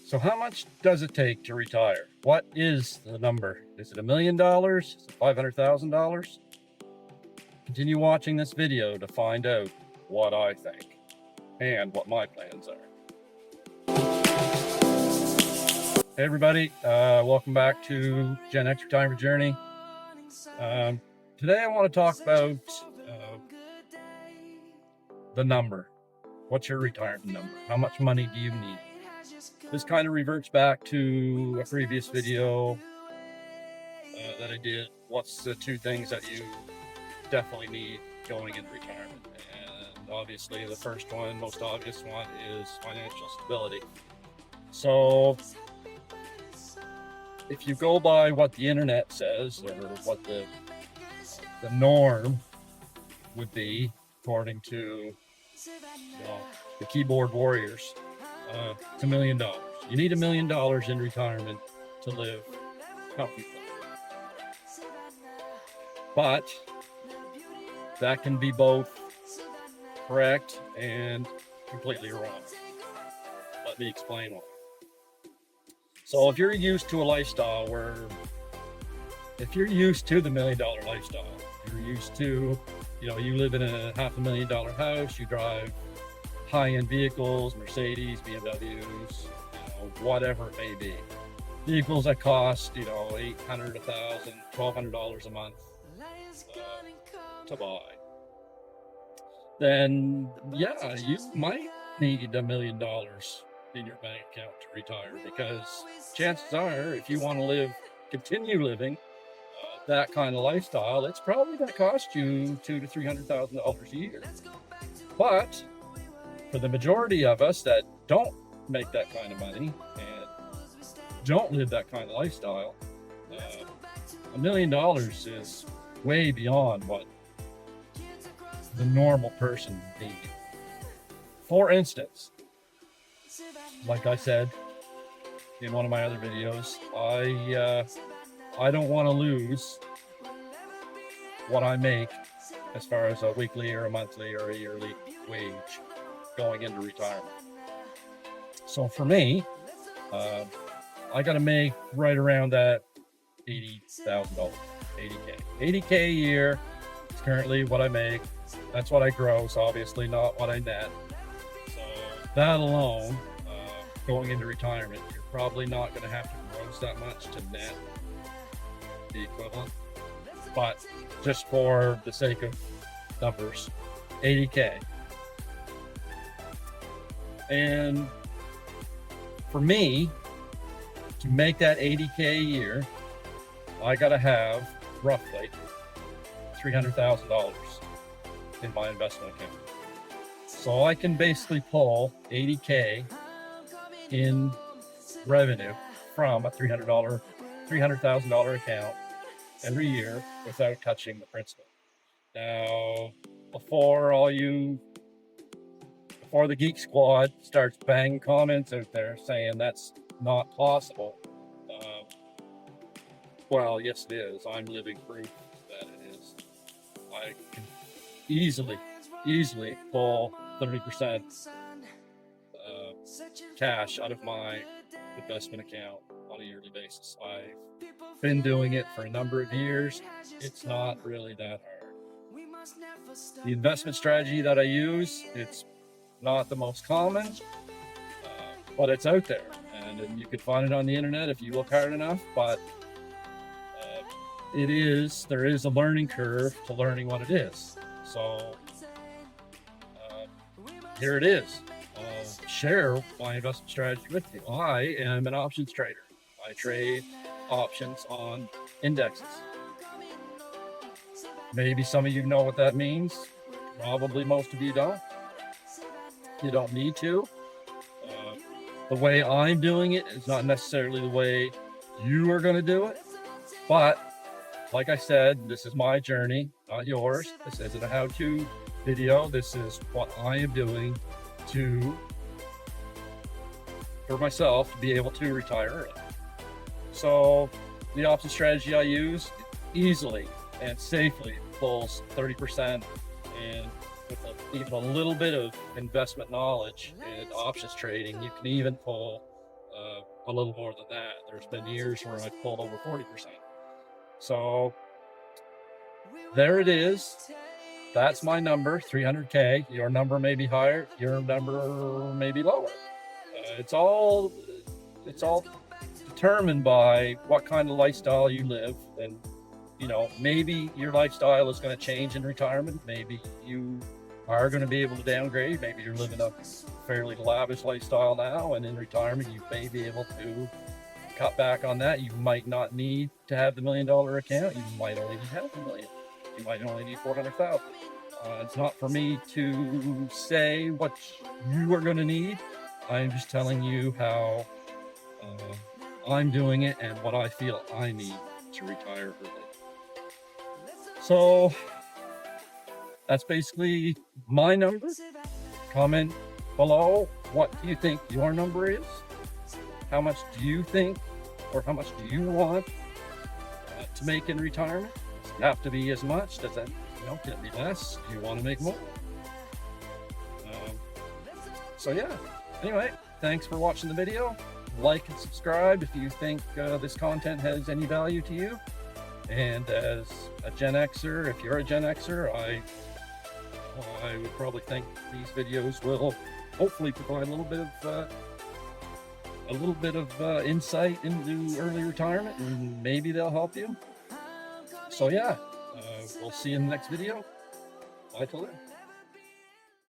So how much does it take to retire? What is the number? Is it $1 million? Is it $500,000? Continue watching this video to find out what I think and what my plans are. Hey everybody, welcome back to Gen X Retirement Journey. Today I want to talk about the number. What's your retirement number? How much money do you need? This kind of reverts back to a previous video that I did. What's the two things that you definitely need going into retirement? And obviously the first one, most obvious one, is financial stability. So if you go by what the internet says, or what the norm would be according to the keyboard warriors, it's $1 million. You need $1 million in retirement to live comfortably. But that can be both correct and completely wrong. Let me explain why. So if you're used to a lifestyle if you're used to the $1 million lifestyle, you're used to, you live in a $500,000 house, you drive high-end vehicles, Mercedes, BMWs, whatever it may be. Vehicles that cost, $800, $1,000, $1,200 a month to buy. Then, yeah, you might need $1 million in your bank account to retire, because chances are, if you want to continue living that kind of lifestyle, it's probably going to cost you $200,000 to $300,000 a year. But for the majority of us that don't make that kind of money and don't live that kind of lifestyle, $1 million is way beyond what the normal person needs. For instance, like I said in one of my other videos, I don't want to lose what I make as far as a weekly or a monthly or a yearly wage going into retirement. So for me, I got to make right around that $80,000, $80K a year. It's currently what I make. That's what I gross, obviously not what I net. So that alone, going into retirement, you're probably not going to have to gross that much to net the equivalent. But just for the sake of numbers, $80K. And for me, to make that $80K a year, I got to have roughly $300,000 in my investment account. So I can basically pull $80K in revenue from a $300,000 account every year without touching the principal. Now, before the Geek Squad starts banging comments out there saying that's not possible, well, yes it is. I'm living proof that it is. I can easily pull 30% cash out of my investment account on a yearly basis. I've been doing it for a number of years. It's not really that hard. The investment strategy that I use, it's not the most common, but it's out there, and you can find it on the internet if you look hard enough. But there is a learning curve to learning what it is. So here it is. I'll share my investment strategy with you. I am an options trader. I trade options on indexes. Maybe some of you know what that means. Probably most of you don't. You don't need to. The way I'm doing it is not necessarily the way you are going to do it. But like I said, this is my journey, not yours. This isn't a how-to video. This is what I am doing for myself to be able to retire early. So the option strategy I use easily and safely pulls 30%, and with even a little bit of investment knowledge and options trading, you can even pull a little more than that. There's been years where I've pulled over 40%. So there it is. That's my number, 300K. Your number may be higher. Your number may be lower. It's all determined by what kind of lifestyle you live. And, you know, maybe your lifestyle is going to change in retirement. Maybe you are going to be able to downgrade. Maybe you're living a fairly lavish lifestyle now, and in retirement, you may be able to cut back on that. You might not need to have the $1 million account. You might only need half a million. You might only need 400,000. It's not for me to say what you are going to need. I'm just telling you how I'm doing it and what I feel I need to retire early. So that's basically my number. Comment below, what do you think your number is? How much do you think, or how much do you want to make in retirement? Does it have to be as much? Does it, can it be less? Do you want to make more? So yeah, anyway, thanks for watching the video. Like and subscribe if you think this content has any value to you. And as a Gen Xer, if you're a Gen Xer, I would probably think these videos will hopefully provide a little bit of insight into early retirement, and maybe they'll help you. So yeah, we'll see you in the next video. Bye till then.